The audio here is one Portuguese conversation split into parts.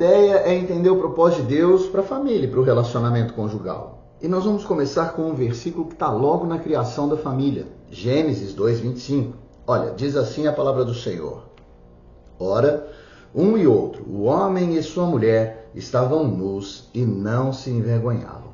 ideia é entender o propósito de Deus para a família, para o relacionamento conjugal. E nós vamos começar com um versículo que está logo na criação da família. Gênesis 2:25. Olha, diz assim a palavra do Senhor. Ora, um e outro, o homem e sua mulher, estavam nus e não se envergonhavam.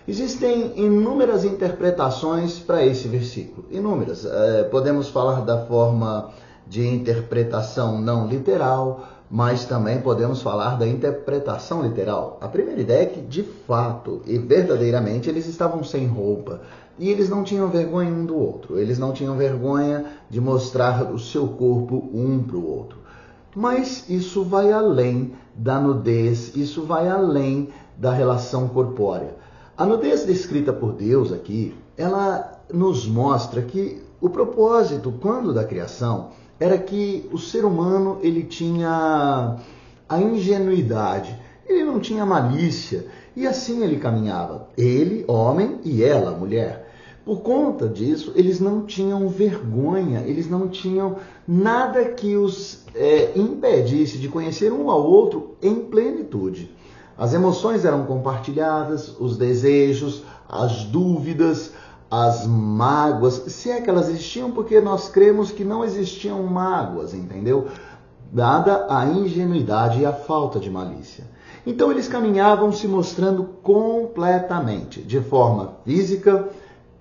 Existem inúmeras interpretações para esse versículo. Inúmeras. Podemos falar da forma de interpretação não literal, mas também podemos falar da interpretação literal. A primeira ideia é que, de fato e verdadeiramente, eles estavam sem roupa. E eles não tinham vergonha um do outro. Eles não tinham vergonha de mostrar o seu corpo um para o outro. Mas isso vai além da nudez, isso vai além da relação corpórea. A nudez descrita por Deus aqui, ela nos mostra que o propósito, quando da criação, era que o ser humano ele tinha a ingenuidade, ele não tinha malícia, e assim ele caminhava. Ele, homem, e ela, mulher. Por conta disso, eles não tinham vergonha, eles não tinham nada que os impedisse de conhecer um ao outro em plenitude. As emoções eram compartilhadas, os desejos, as dúvidas, as mágoas, se é que elas existiam, porque nós cremos que não existiam mágoas, entendeu? Dada a ingenuidade e a falta de malícia. Então eles caminhavam se mostrando completamente, de forma física,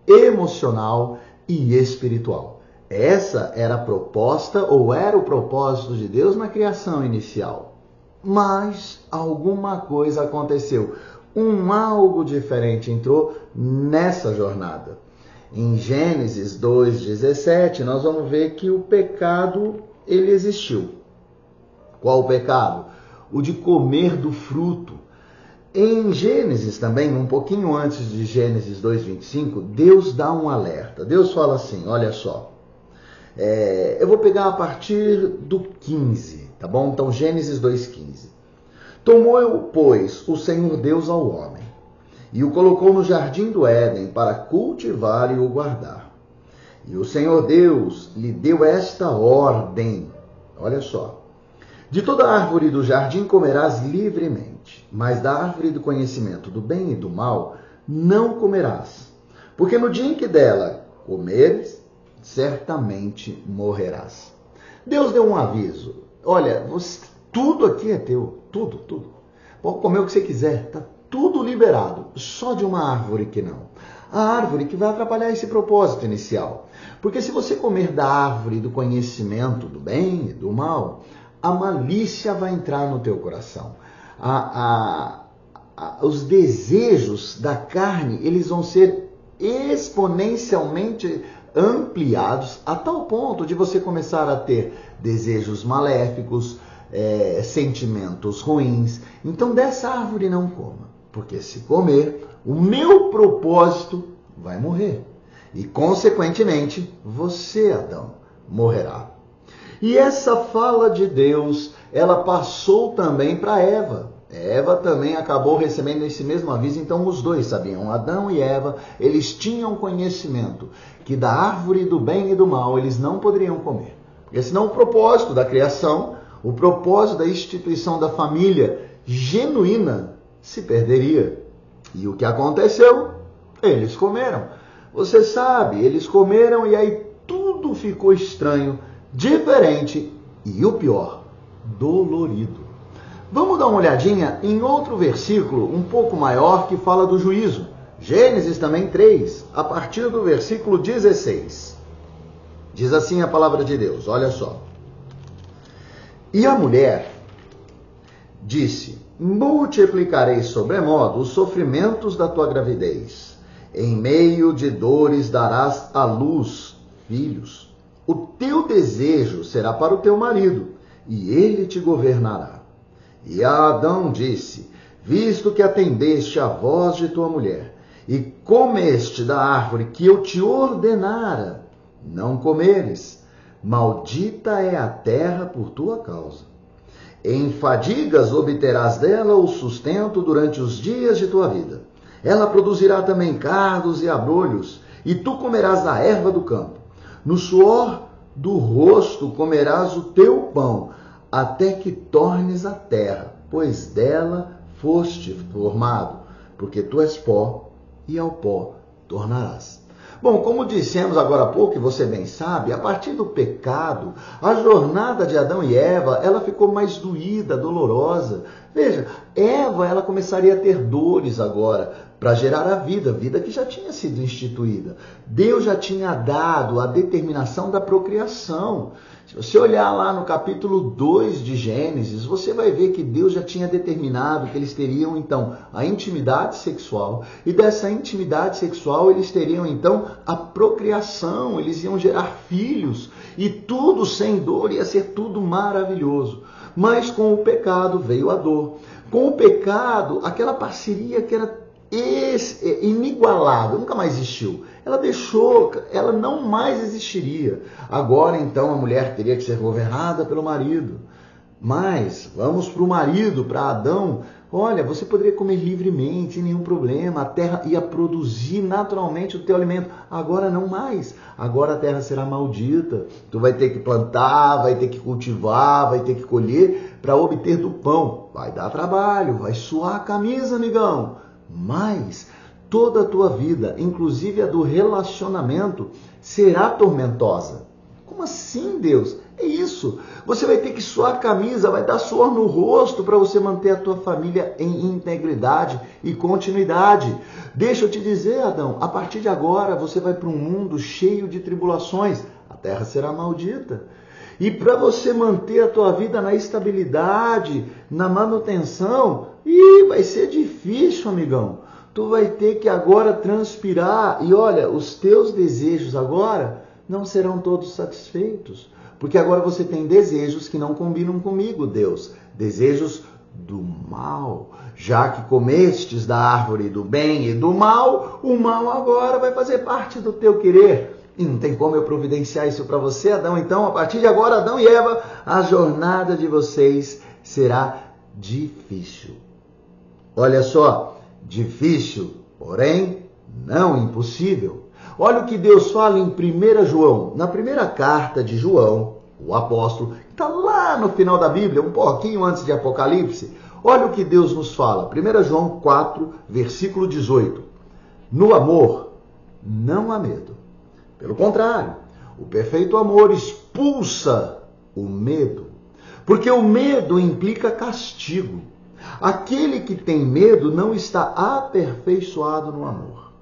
emocional e espiritual. Essa era a proposta ou era o propósito de Deus na criação inicial. Mas alguma coisa aconteceu. Algo diferente entrou nessa jornada. Em Gênesis 2:17, nós vamos ver que o pecado ele existiu. Qual o pecado? O de comer do fruto. Em Gênesis também, um pouquinho antes de Gênesis 2:25, Deus dá um alerta. Deus fala assim, olha só. Eu vou pegar a partir do 15, tá bom? Então, Gênesis 2:15. Tomou, pois, o Senhor Deus ao homem, e o colocou no jardim do Éden para cultivar e o guardar. E o Senhor Deus lhe deu esta ordem, olha só. De toda árvore do jardim comerás livremente, mas da árvore do conhecimento do bem e do mal não comerás, porque no dia em que dela comeres, certamente morrerás. Deus deu um aviso. Olha, tudo aqui é teu, tudo. Pode comer o que você quiser, tá tudo liberado, só de uma árvore que não. A árvore que vai atrapalhar esse propósito inicial. Porque se você comer da árvore do conhecimento do bem e do mal, a malícia vai entrar no teu coração. Os desejos da carne, eles vão ser exponencialmente ampliados a tal ponto de você começar a ter desejos maléficos, sentimentos ruins. Então dessa árvore não coma, porque se comer, o meu propósito vai morrer. E consequentemente, você, Adão, morrerá. E essa fala de Deus, ela passou também para Eva. Eva também acabou recebendo esse mesmo aviso, então os dois sabiam, Adão e Eva, eles tinham conhecimento que da árvore do bem e do mal eles não poderiam comer. Porque senão o propósito da criação, o propósito da instituição da família genuína se perderia. E o que aconteceu? Eles comeram. Você sabe, eles comeram e aí tudo ficou estranho, diferente e o pior, dolorido. Vamos dar uma olhadinha em outro versículo um pouco maior que fala do juízo. Gênesis também 3, a partir do versículo 16. Diz assim a palavra de Deus, olha só. E a mulher disse, multiplicarei sobremodo os sofrimentos da tua gravidez. Em meio de dores darás à luz filhos. O teu desejo será para o teu marido, e ele te governará. E a Adão disse, visto que atendeste à voz de tua mulher, e comeste da árvore que eu te ordenara, não comeres, maldita é a terra por tua causa. Em fadigas obterás dela o sustento durante os dias de tua vida. Ela produzirá também cardos e abrolhos, e tu comerás da erva do campo. No suor do rosto comerás o teu pão, até que tornes a terra, pois dela foste formado, porque tu és pó e ao pó tornarás. Bom, como dissemos agora há pouco, e você bem sabe, a partir do pecado, a jornada de Adão e Eva, ela ficou mais doída, dolorosa. Veja, Eva, ela começaria a ter dores agora para gerar a vida que já tinha sido instituída. Deus já tinha dado a determinação da procriação. Se você olhar lá no capítulo 2 de Gênesis, você vai ver que Deus já tinha determinado que eles teriam, então, a intimidade sexual. E dessa intimidade sexual, eles teriam, então, a procriação. Eles iam gerar filhos. E tudo sem dor, ia ser tudo maravilhoso. Mas com o pecado veio a dor. Com o pecado, aquela parceria que era inigualável, nunca mais existiu. Ela não mais existiria. Agora, então, a mulher teria que ser governada pelo marido. Mas, vamos para o marido, para Adão. Olha, você poderia comer livremente, sem nenhum problema. A terra ia produzir naturalmente o teu alimento. Agora não mais. Agora a terra será maldita. Tu vai ter que plantar, vai ter que cultivar, vai ter que colher para obter do pão. Vai dar trabalho, vai suar a camisa, amigão. Mas toda a tua vida, inclusive a do relacionamento, será tormentosa. Como assim, Deus? É isso. Você vai ter que suar a camisa, vai dar suor no rosto para você manter a tua família em integridade e continuidade. Deixa eu te dizer, Adão, a partir de agora você vai para um mundo cheio de tribulações. A terra será maldita. E para você manter a tua vida na estabilidade, na manutenção, vai ser difícil, amigão. Tu vai ter que agora transpirar. E olha, os teus desejos agora não serão todos satisfeitos. Porque agora você tem desejos que não combinam comigo, Deus. Desejos do mal. Já que comestes da árvore do bem e do mal, o mal agora vai fazer parte do teu querer. E não tem como eu providenciar isso para você, Adão. Então, a partir de agora, Adão e Eva, a jornada de vocês será difícil. Olha só, difícil, porém não impossível. Olha o que Deus fala em 1 João. Na primeira carta de João, o apóstolo, que está lá no final da Bíblia, um pouquinho antes de Apocalipse. Olha o que Deus nos fala. 1 João 4, versículo 18. No amor, não há medo. Pelo contrário, o perfeito amor expulsa o medo, porque o medo implica castigo. Aquele que tem medo não está aperfeiçoado no amor.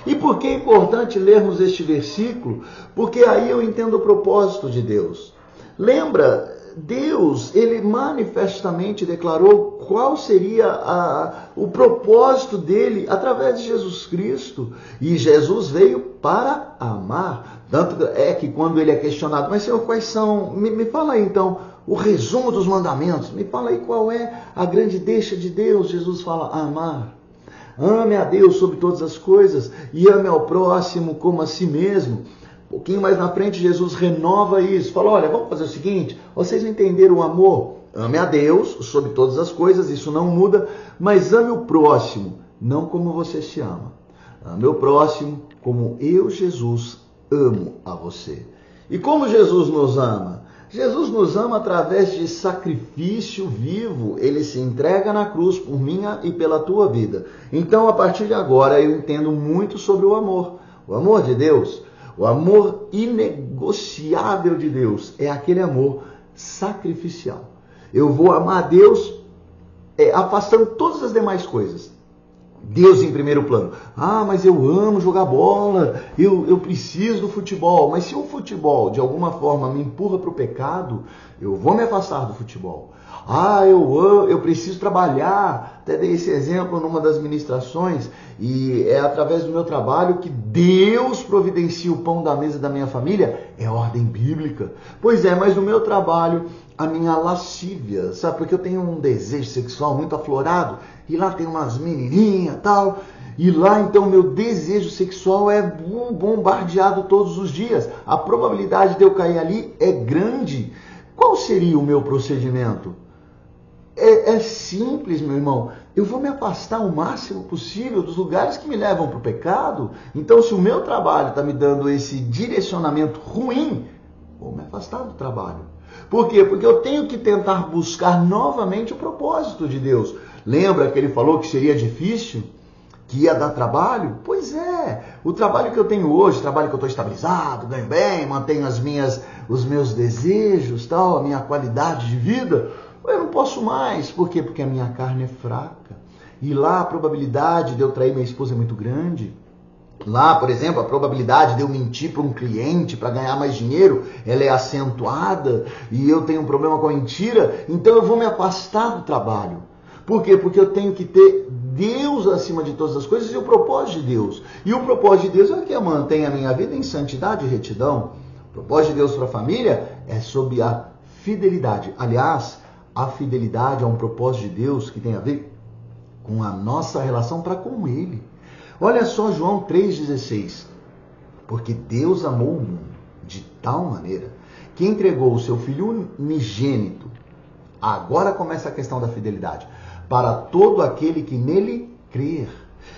E por que é importante lermos este versículo? Porque aí eu entendo o propósito de Deus. Lembra, Deus, ele manifestamente declarou qual seria o propósito dele através de Jesus Cristo. E Jesus veio para amar. Tanto é que quando ele é questionado, mas Senhor, quais são? Me fala aí então o resumo dos mandamentos. Me fala aí qual é a grande deixa de Deus. Jesus fala, amar. Ame a Deus sobre todas as coisas e ame ao próximo como a si mesmo. Um pouquinho mais na frente, Jesus renova isso. Fala, olha, vamos fazer o seguinte, vocês entenderam o amor? Ame a Deus sobre todas as coisas, isso não muda, mas ame o próximo, não como você se ama. Ame o próximo como eu, Jesus, amo a você. E como Jesus nos ama? Jesus nos ama através de sacrifício vivo. Ele se entrega na cruz por minha e pela tua vida. Então, a partir de agora, eu entendo muito sobre o amor. O amor de Deus, o amor inegociável de Deus, é aquele amor sacrificial. Eu vou amar a Deus afastando todas as demais coisas. Deus em primeiro plano. Ah, mas eu amo jogar bola, eu preciso do futebol. Mas se o futebol, de alguma forma, me empurra para o pecado, eu vou me afastar do futebol. Ah, eu preciso trabalhar. Até dei esse exemplo numa das ministrações. E é através do meu trabalho que Deus providencia o pão da mesa da minha família. É ordem bíblica. Pois é, mas no meu trabalho, a minha lascívia, sabe? Porque eu tenho um desejo sexual muito aflorado. E lá tem umas menininhas e tal. E lá, então, meu desejo sexual é bombardeado todos os dias. A probabilidade de eu cair ali é grande. Qual seria o meu procedimento? É simples, meu irmão. Eu vou me afastar o máximo possível dos lugares que me levam para o pecado. Então, se o meu trabalho está me dando esse direcionamento ruim, vou me afastar do trabalho. Por quê? Porque eu tenho que tentar buscar novamente o propósito de Deus. Lembra que ele falou que seria difícil? Que ia dar trabalho? Pois é, o trabalho que eu tenho hoje, trabalho que eu estou estabilizado, ganho bem, mantenho os meus desejos, tal, a minha qualidade de vida, eu não posso mais. Por quê? Porque a minha carne é fraca. E lá a probabilidade de eu trair minha esposa é muito grande. Lá, por exemplo, a probabilidade de eu mentir para um cliente para ganhar mais dinheiro, ela é acentuada e eu tenho um problema com a mentira, então eu vou me afastar do trabalho. Por quê? Porque eu tenho que ter Deus acima de todas as coisas e o propósito de Deus. E o propósito de Deus é que eu mantenha a minha vida em santidade e retidão. O propósito de Deus para a família é sobre a fidelidade. Aliás, a fidelidade é um propósito de Deus que tem a ver com a nossa relação para com Ele. Olha só João 3,16. Porque Deus amou o mundo de tal maneira que entregou o seu Filho unigênito. Agora começa a questão da fidelidade. Para todo aquele que nele crer.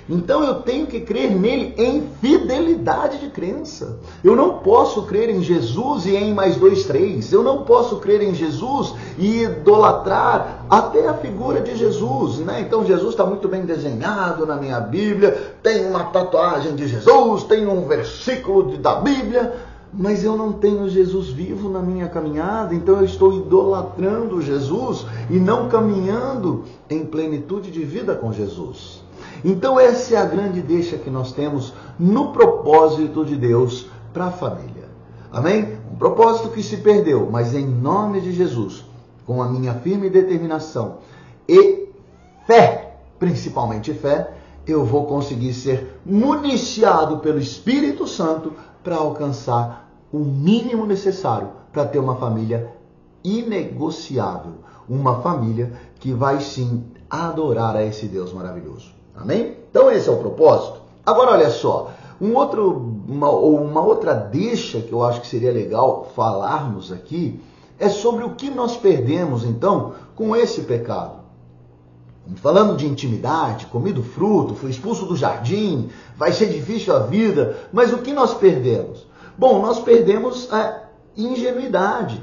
Então eu tenho que crer nele em fidelidade de crença. Eu não posso crer em Jesus e em mais 2, 3. Eu não posso crer em Jesus e idolatrar até a figura de Jesus, né? Então Jesus está muito bem desenhado na minha Bíblia, tem uma tatuagem de Jesus, tem um versículo da Bíblia, mas eu não tenho Jesus vivo na minha caminhada, então eu estou idolatrando Jesus e não caminhando em plenitude de vida com Jesus. Então essa é a grande deixa que nós temos no propósito de Deus para a família. Amém? Um propósito que se perdeu, mas em nome de Jesus, com a minha firme determinação e fé, principalmente fé, eu vou conseguir ser municiado pelo Espírito Santo para alcançar o mínimo necessário para ter uma família inegociável. Uma família que vai sim adorar a esse Deus maravilhoso. Amém? Então esse é o propósito. Agora olha só, uma outra deixa que eu acho que seria legal falarmos aqui é sobre o que nós perdemos então com esse pecado. Falando de intimidade, comi do fruto, fui expulso do jardim, vai ser difícil a vida, mas o que nós perdemos? Bom, nós perdemos a ingenuidade.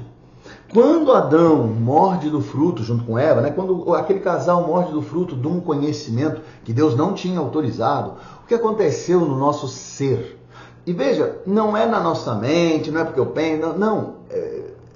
Quando Adão morde do fruto junto com Eva, né? Quando aquele casal morde do fruto de um conhecimento que Deus não tinha autorizado, o que aconteceu no nosso ser? E veja, não é na nossa mente, não é porque eu penso, não.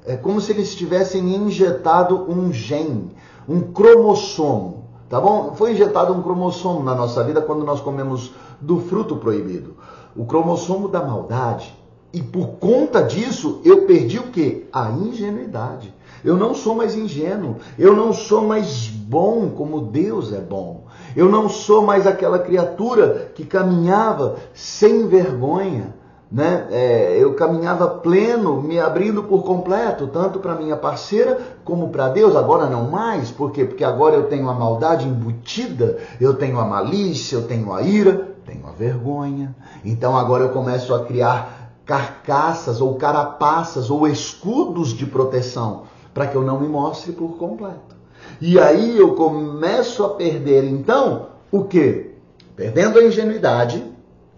É como se eles tivessem injetado um gene, um cromossomo, tá bom? Foi injetado um cromossomo na nossa vida quando nós comemos do fruto proibido. O cromossomo da maldade. E por conta disso, eu perdi o quê? A ingenuidade. Eu não sou mais ingênuo. Eu não sou mais bom como Deus é bom. Eu não sou mais aquela criatura que caminhava sem vergonha, né? Eu caminhava pleno, me abrindo por completo, tanto para minha parceira como para Deus. Agora não mais. Por quê? Porque agora eu tenho a maldade embutida, eu tenho a malícia, eu tenho a ira, tenho a vergonha. Então agora eu começo a criar carcaças ou carapaças ou escudos de proteção para que eu não me mostre por completo. E aí eu começo a perder então o quê? Perdendo a ingenuidade,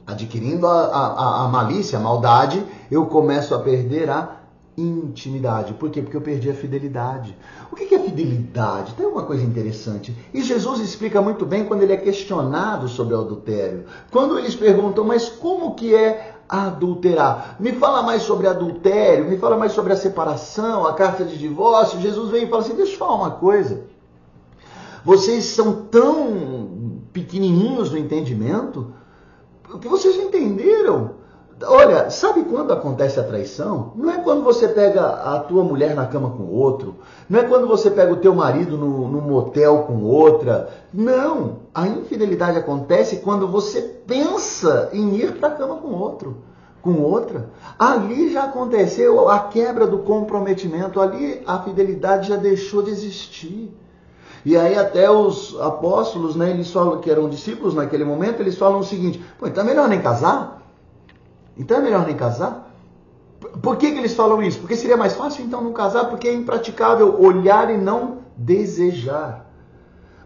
adquirindo a malícia, a maldade, eu começo a perder a intimidade. Por quê? Porque eu perdi a fidelidade. O que é fidelidade? Tem uma coisa interessante. E Jesus explica muito bem quando ele é questionado sobre o adultério. Quando eles perguntam, mas como que é adulterar? Me fala mais sobre adultério, me fala mais sobre a separação, a carta de divórcio. Jesus vem e fala assim, deixa eu falar uma coisa. Vocês são tão pequenininhos no entendimento que vocês não entenderam. Olha, sabe quando acontece a traição? Não é quando você pega a tua mulher na cama com outro. Não é quando você pega o teu marido no motel com outra. Não. A infidelidade acontece quando você pensa em ir para a cama com outro, com outra. Ali já aconteceu a quebra do comprometimento. Ali a fidelidade já deixou de existir. E aí até os apóstolos, né, eles falam que eram discípulos naquele momento, eles falam o seguinte, pô, então é melhor nem casar? Então é melhor nem casar? Por que eles falam isso? Porque seria mais fácil então não casar, porque é impraticável olhar e não desejar.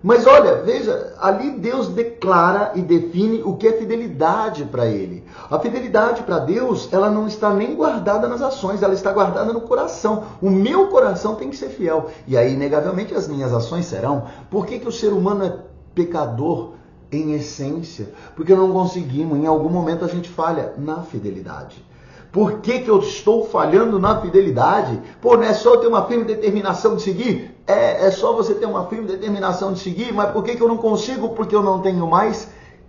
Mas olha, veja, ali Deus declara e define o que é fidelidade para ele. A fidelidade para Deus, ela não está nem guardada nas ações, ela está guardada no coração. O meu coração tem que ser fiel. E aí, inegavelmente, as minhas ações serão. Por que o ser humano é pecador em essência? Porque não conseguimos, em algum momento a gente falha na fidelidade. Por que eu estou falhando na fidelidade? Pô, não é só eu ter uma firme determinação de seguir? É só você ter uma firme determinação de seguir, mas por que eu não consigo? Porque eu não tenho mais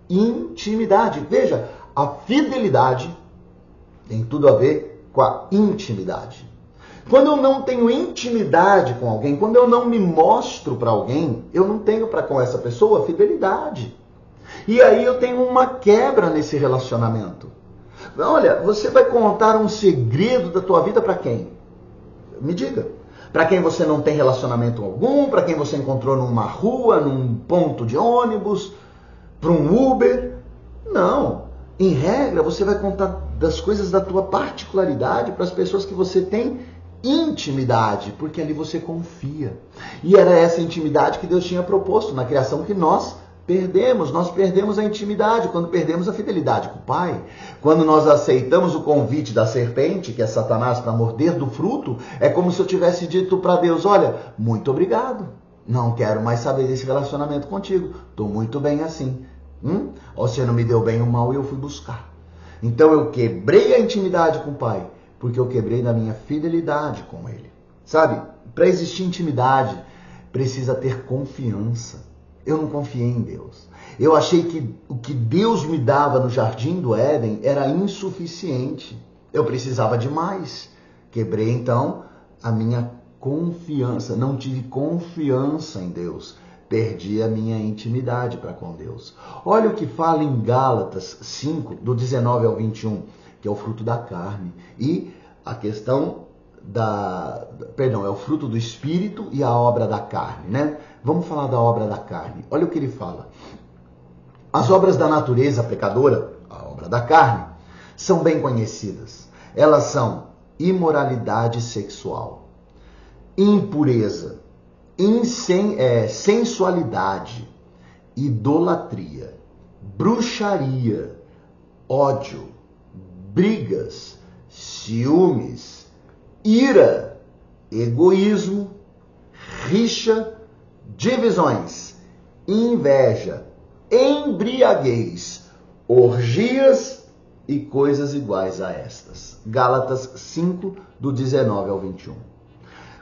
intimidade. Veja, a fidelidade tem tudo a ver com a intimidade. Quando eu não tenho intimidade com alguém, quando eu não me mostro para alguém, eu não tenho para com essa pessoa fidelidade. E aí eu tenho uma quebra nesse relacionamento. Olha, você vai contar um segredo da tua vida para quem? Me diga. Para quem você não tem relacionamento algum, para quem você encontrou numa rua, num ponto de ônibus, para um Uber? Não. Em regra, você vai contar das coisas da tua particularidade para as pessoas que você tem intimidade, porque ali você confia. E era essa intimidade que Deus tinha proposto na criação que nós perdemos a intimidade quando perdemos a fidelidade com o Pai. Quando nós aceitamos o convite da serpente, que é Satanás, para morder do fruto, é como se eu tivesse dito para Deus, olha, muito obrigado, não quero mais saber desse relacionamento contigo, estou muito bem assim. Você não me deu bem o mal e eu fui buscar. Então eu quebrei a intimidade com o Pai, porque eu quebrei da minha fidelidade com Ele. Sabe, para existir intimidade, precisa ter confiança. Eu não confiei em Deus. Eu achei que o que Deus me dava no jardim do Éden era insuficiente. Eu precisava de mais. Quebrei então a minha confiança. Não tive confiança em Deus. Perdi a minha intimidade para com Deus. Olha o que fala em Gálatas 5, do 19 ao 21, que é o fruto da carne. E a questão é o fruto do Espírito e a obra da carne, né? Vamos falar da obra da carne. Olha o que ele fala. As obras da natureza pecadora, a obra da carne, são bem conhecidas. Elas são imoralidade sexual, impureza, sensualidade, idolatria, bruxaria, ódio, brigas, ciúmes, ira, egoísmo, rixa, divisões, inveja, embriaguez, orgias e coisas iguais a estas. Gálatas 5, do 19 ao 21.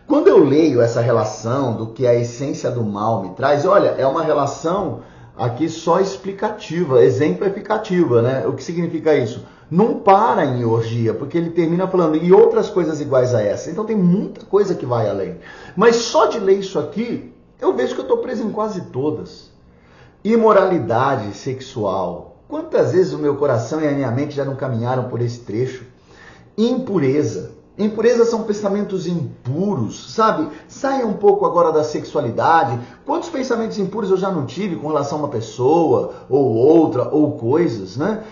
Quando eu leio essa relação do que a essência do mal me traz, olha, é uma relação aqui só explicativa, exemplificativa, né? O que significa isso? Não para em orgia, porque ele termina falando e outras coisas iguais a essa. Então tem muita coisa que vai além. Mas só de ler isso aqui, eu vejo que eu estou preso em quase todas. Imoralidade sexual. Quantas vezes o meu coração e a minha mente já não caminharam por esse trecho? Impureza. Impureza são pensamentos impuros, sabe? Saia um pouco agora da sexualidade. Quantos pensamentos impuros eu já não tive com relação a uma pessoa, ou outra, ou coisas, né?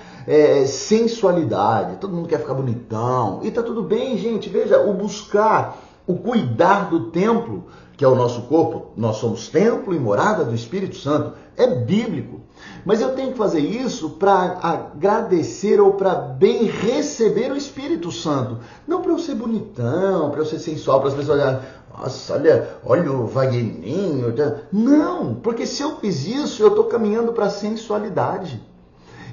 Sensualidade, todo mundo quer ficar bonitão. E tá tudo bem, gente. Veja, o buscar, o cuidar do templo, que é o nosso corpo, nós somos templo e morada do Espírito Santo, é bíblico. Mas eu tenho que fazer isso para agradecer ou para bem receber o Espírito Santo. Não para eu ser bonitão, para eu ser sensual, para as pessoas olharem, nossa, olha o Wagninho. Não, porque se eu fiz isso, eu estou caminhando para a sensualidade.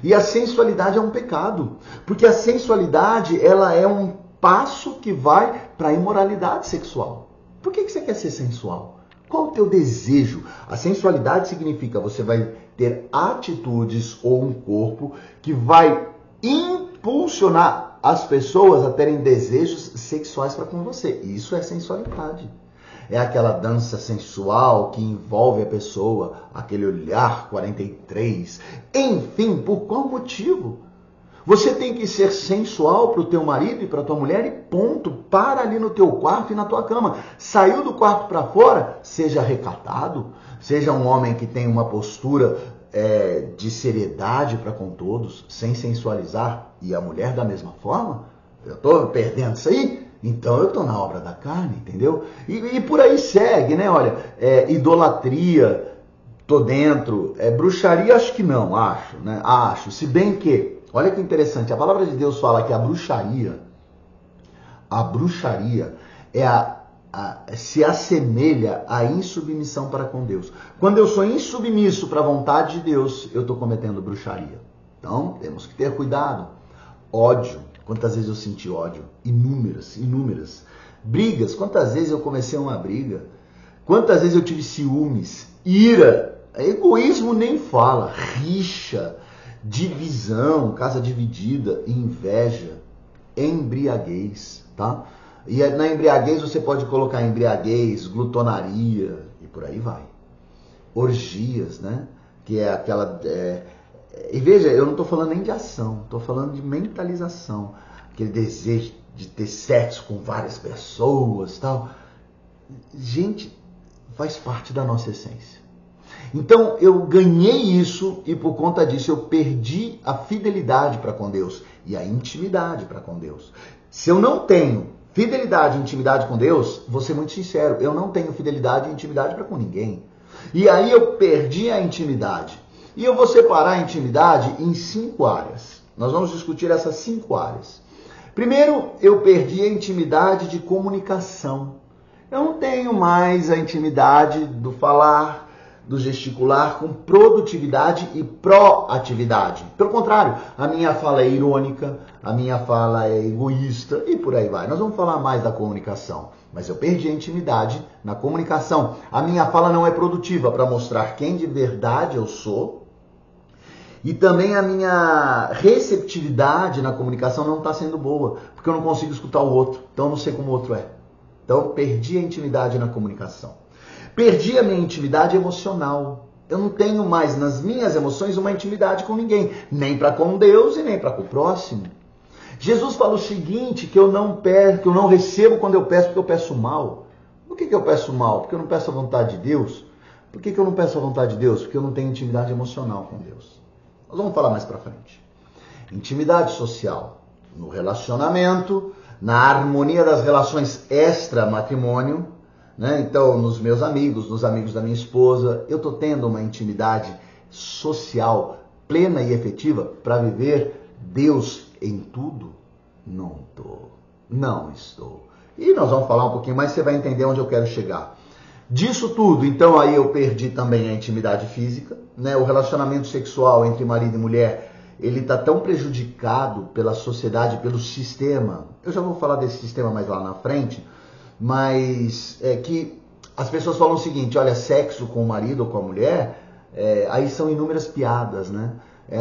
E a sensualidade é um pecado, porque a sensualidade ela é um passo que vai para a imoralidade sexual. Por que você quer ser sensual? Qual o teu desejo? A sensualidade significa você vai ter atitudes ou um corpo que vai impulsionar as pessoas a terem desejos sexuais para com você. Isso é sensualidade. É aquela dança sensual que envolve a pessoa, aquele olhar 43. Enfim, por qual motivo? Você tem que ser sensual para o teu marido e para a tua mulher e ponto. Para ali no teu quarto e na tua cama. Saiu do quarto para fora, seja recatado, seja um homem que tem uma postura de seriedade para com todos, sem sensualizar, e a mulher da mesma forma. Eu estou perdendo isso aí? Então eu estou na obra da carne, entendeu? E por aí segue, né? Olha, idolatria, tô dentro. Bruxaria acho que não, acho, né? Acho. Se bem que, olha que interessante, a palavra de Deus fala que a bruxaria se assemelha à insubmissão para com Deus. Quando eu sou insubmisso para a vontade de Deus, eu estou cometendo bruxaria. Então, temos que ter cuidado. Ódio. Quantas vezes eu senti ódio? Inúmeras. Brigas. Quantas vezes eu comecei uma briga? Quantas vezes eu tive ciúmes? Ira. Egoísmo nem fala. Rixa. Divisão. Casa dividida. Inveja. Embriaguez. Tá? E na embriaguez você pode colocar embriaguez, glutonaria e por aí vai. Orgias, né? Que é aquela... E veja, eu não estou falando nem de ação, estou falando de mentalização. Aquele desejo de ter sexo com várias pessoas e tal. Gente, faz parte da nossa essência. Então eu ganhei isso e por conta disso eu perdi a fidelidade para com Deus e a intimidade para com Deus. Se eu não tenho fidelidade e intimidade com Deus, vou ser muito sincero, eu não tenho fidelidade e intimidade para com ninguém. E aí eu perdi a intimidade. E eu vou separar a intimidade em 5 áreas. Nós vamos discutir essas 5 áreas. Primeiro, eu perdi a intimidade de comunicação. Eu não tenho mais a intimidade do falar, do gesticular com produtividade e proatividade. Pelo contrário, a minha fala é irônica, a minha fala é egoísta e por aí vai. Nós vamos falar mais da comunicação, mas eu perdi a intimidade na comunicação. A minha fala não é produtiva para mostrar quem de verdade eu sou e também a minha receptividade na comunicação não está sendo boa, porque eu não consigo escutar o outro, então eu não sei como o outro é. Então eu perdi a intimidade na comunicação. Perdi a minha intimidade emocional. Eu não tenho mais nas minhas emoções uma intimidade com ninguém, nem para com Deus e nem para com o próximo. Jesus fala o seguinte, que eu não recebo quando eu peço, porque eu peço mal. Por que eu peço mal? Porque eu não peço a vontade de Deus. Por que eu não peço a vontade de Deus? Porque eu não tenho intimidade emocional com Deus. Nós vamos falar mais para frente. Intimidade social, no relacionamento, na harmonia das relações extra-matrimônio, né? Então, nos meus amigos, nos amigos da minha esposa, eu estou tendo uma intimidade social plena e efetiva para viver Deus em tudo? Não estou. E nós vamos falar um pouquinho mais, você vai entender onde eu quero chegar. Disso tudo, então aí eu perdi também a intimidade física, né? O relacionamento sexual entre marido e mulher, ele está tão prejudicado pela sociedade, pelo sistema. Eu já vou falar desse sistema mais lá na frente, mas é que as pessoas falam o seguinte, olha, sexo com o marido ou com a mulher, aí são inúmeras piadas, né?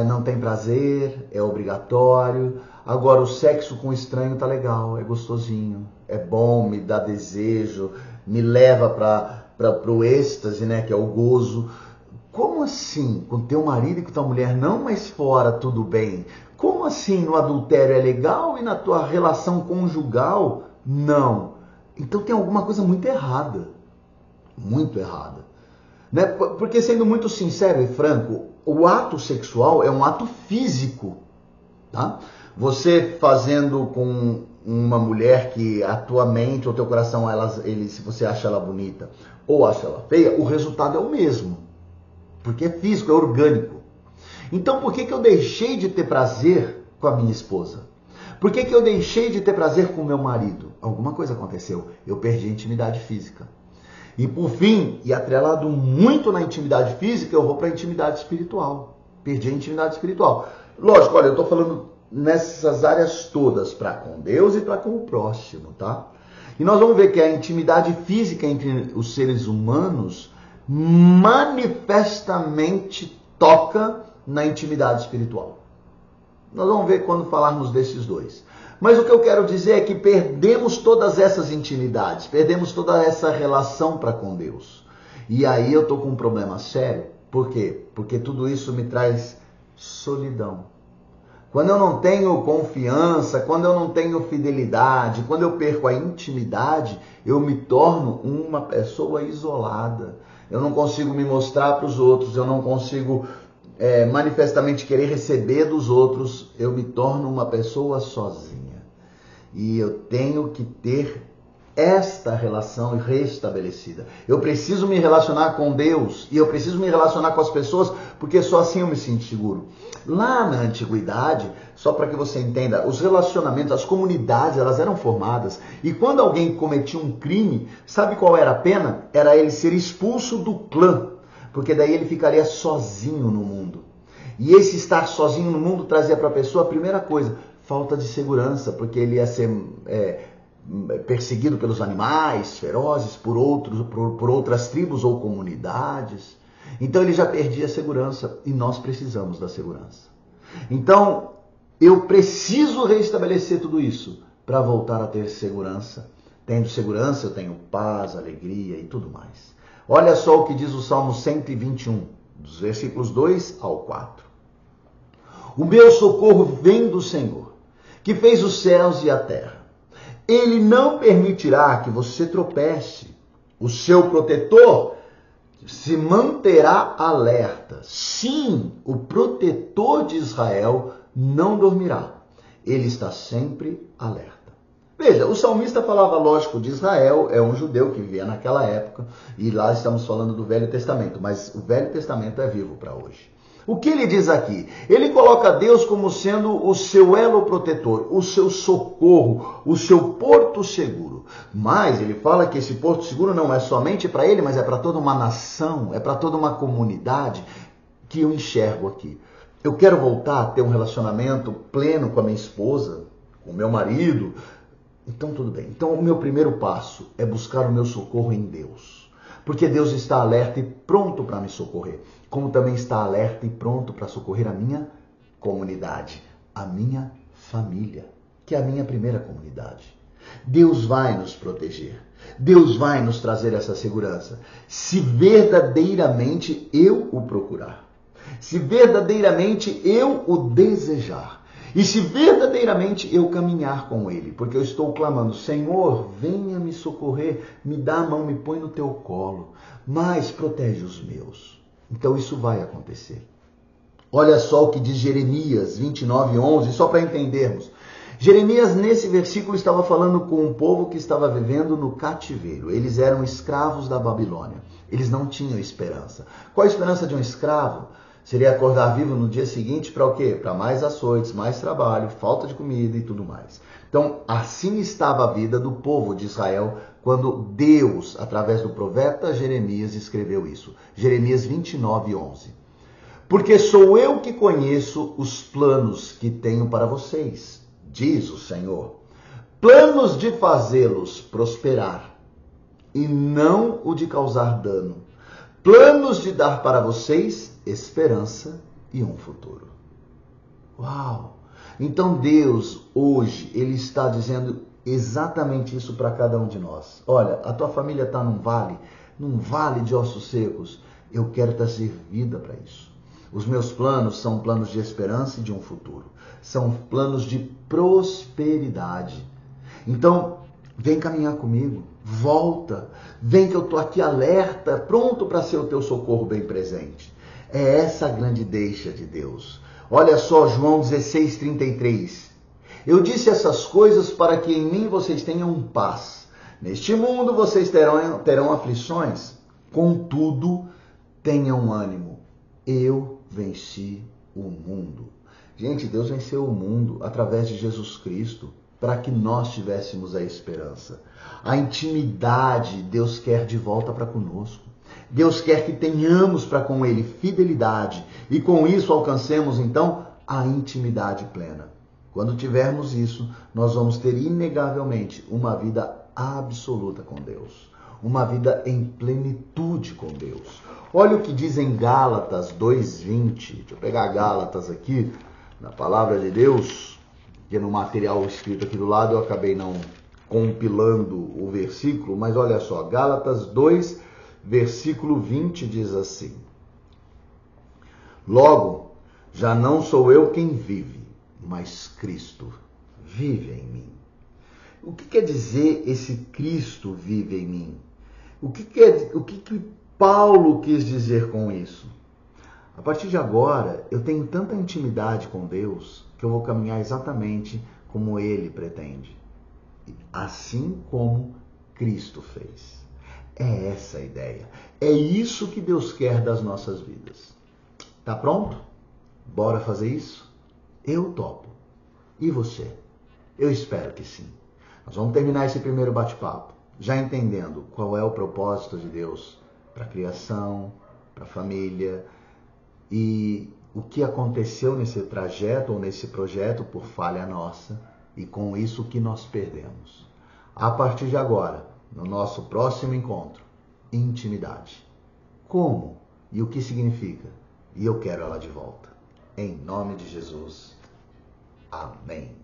Não tem prazer, é obrigatório. Agora o sexo com o estranho tá legal, é gostosinho, é bom, me dá desejo, me leva para o êxtase, né? Que é o gozo. Como assim? Com teu marido e com tua mulher não, mas fora tudo bem? Como assim no adultério é legal e na tua relação conjugal não? Então tem alguma coisa muito errada. Muito errada. Né? Porque sendo muito sincero e franco, o ato sexual é um ato físico. Tá? Você fazendo com uma mulher que a tua mente ou teu coração, se você acha ela bonita ou acha ela feia, o resultado é o mesmo. Porque é físico, é orgânico. Então por que eu deixei de ter prazer com a minha esposa? Por que eu deixei de ter prazer com o meu marido? Alguma coisa aconteceu. Eu perdi a intimidade física. E por fim, e atrelado muito na intimidade física, eu vou para a intimidade espiritual. Perdi a intimidade espiritual. Lógico, olha, eu estou falando nessas áreas todas, para com Deus e para com o próximo, tá? E nós vamos ver que a intimidade física entre os seres humanos manifestamente toca na intimidade espiritual. Nós vamos ver quando falarmos desses dois. Mas o que eu quero dizer é que perdemos todas essas intimidades, perdemos toda essa relação para com Deus. E aí eu estou com um problema sério. Por quê? Porque tudo isso me traz solidão. Quando eu não tenho confiança, quando eu não tenho fidelidade, quando eu perco a intimidade, eu me torno uma pessoa isolada. Eu não consigo me mostrar para os outros, eu não consigo manifestamente querer receber dos outros, eu me torno uma pessoa sozinha. E eu tenho que ter esta relação restabelecida. Eu preciso me relacionar com Deus e eu preciso me relacionar com as pessoas, porque só assim eu me sinto seguro. Lá na antiguidade, só para que você entenda, os relacionamentos, as comunidades, elas eram formadas. E quando alguém cometia um crime, sabe qual era a pena? Era ele ser expulso do clã, porque daí ele ficaria sozinho no mundo. E esse estar sozinho no mundo trazia para a pessoa a primeira coisa, falta de segurança, porque ele ia ser perseguido pelos animais ferozes, por outras tribos ou comunidades. Então ele já perdia a segurança e nós precisamos da segurança. Então eu preciso restabelecer tudo isso para voltar a ter segurança. Tendo segurança, eu tenho paz, alegria e tudo mais. Olha só o que diz o Salmo 121, dos versículos 2 ao 4. O meu socorro vem do Senhor, que fez os céus e a terra. Ele não permitirá que você tropece. O seu protetor se manterá alerta. Sim, o protetor de Israel não dormirá. Ele está sempre alerta. Veja, o salmista falava, lógico, de Israel, é um judeu que vivia naquela época, e lá estamos falando do Velho Testamento, mas o Velho Testamento é vivo para hoje. O que ele diz aqui? Ele coloca Deus como sendo o seu elo protetor, o seu socorro, o seu porto seguro. Mas ele fala que esse porto seguro não é somente para ele, mas é para toda uma nação, é para toda uma comunidade que eu enxergo aqui. Eu quero voltar a ter um relacionamento pleno com a minha esposa, com o meu marido. Então tudo bem. Então o meu primeiro passo é buscar o meu socorro em Deus. Porque Deus está alerta e pronto para me socorrer. Como também está alerta e pronto para socorrer a minha comunidade, a minha família, que é a minha primeira comunidade. Deus vai nos proteger. Deus vai nos trazer essa segurança. Se verdadeiramente eu o procurar. Se verdadeiramente eu o desejar. E se verdadeiramente eu caminhar com Ele, porque eu estou clamando, Senhor, venha me socorrer, me dá a mão, me põe no teu colo, mas protege os meus. Então isso vai acontecer. Olha só o que diz Jeremias 29:11, só para entendermos. Jeremias, nesse versículo, estava falando com um povo que estava vivendo no cativeiro. Eles eram escravos da Babilônia. Eles não tinham esperança. Qual a esperança de um escravo? Seria acordar vivo no dia seguinte para o quê? Para mais açoites, mais trabalho, falta de comida e tudo mais. Então, assim estava a vida do povo de Israel quando Deus, através do profeta Jeremias, escreveu isso. Jeremias 29:11. Porque sou eu que conheço os planos que tenho para vocês, diz o Senhor. Planos de fazê-los prosperar e não o de causar dano. Planos de dar para vocês esperança e um futuro. Uau! Então Deus, hoje, Ele está dizendo exatamente isso para cada um de nós. Olha, a tua família está num vale de ossos secos. Eu quero trazer vida para isso. Os meus planos são planos de esperança e de um futuro. São planos de prosperidade. Então, vem caminhar comigo. Volta. Vem que eu estou aqui alerta, pronto para ser o teu socorro bem presente. É essa a grande deixa de Deus. Olha só, João 16:33. Eu disse essas coisas para que em mim vocês tenham paz. Neste mundo vocês terão aflições. Contudo, tenham ânimo. Eu venci o mundo. Gente, Deus venceu o mundo através de Jesus Cristo para que nós tivéssemos a esperança. A intimidade Deus quer de volta para conosco. Deus quer que tenhamos para com Ele fidelidade e com isso alcancemos então a intimidade plena. Quando tivermos isso, nós vamos ter inegavelmente uma vida absoluta com Deus. Uma vida em plenitude com Deus. Olha o que diz em Gálatas 2:20. Deixa eu pegar Gálatas aqui, na palavra de Deus, que no material escrito aqui do lado eu acabei não compilando o versículo, mas olha só, Gálatas 2, versículo 20 diz assim: Logo, já não sou eu quem vive, mas Cristo vive em mim. O que quer dizer esse Cristo vive em mim? O que Paulo quis dizer com isso? A partir de agora, eu tenho tanta intimidade com Deus que eu vou caminhar exatamente como Ele pretende. Assim como Cristo fez. É essa a ideia. É isso que Deus quer das nossas vidas. Tá pronto? Bora fazer isso? Eu topo. E você? Eu espero que sim. Nós vamos terminar esse primeiro bate-papo, já entendendo qual é o propósito de Deus para a criação, para a família e o que aconteceu nesse trajeto ou nesse projeto por falha nossa e com isso o que nós perdemos. A partir de agora, no nosso próximo encontro, intimidade. Como e o que significa? E eu quero ela de volta. Em nome de Jesus. Amém.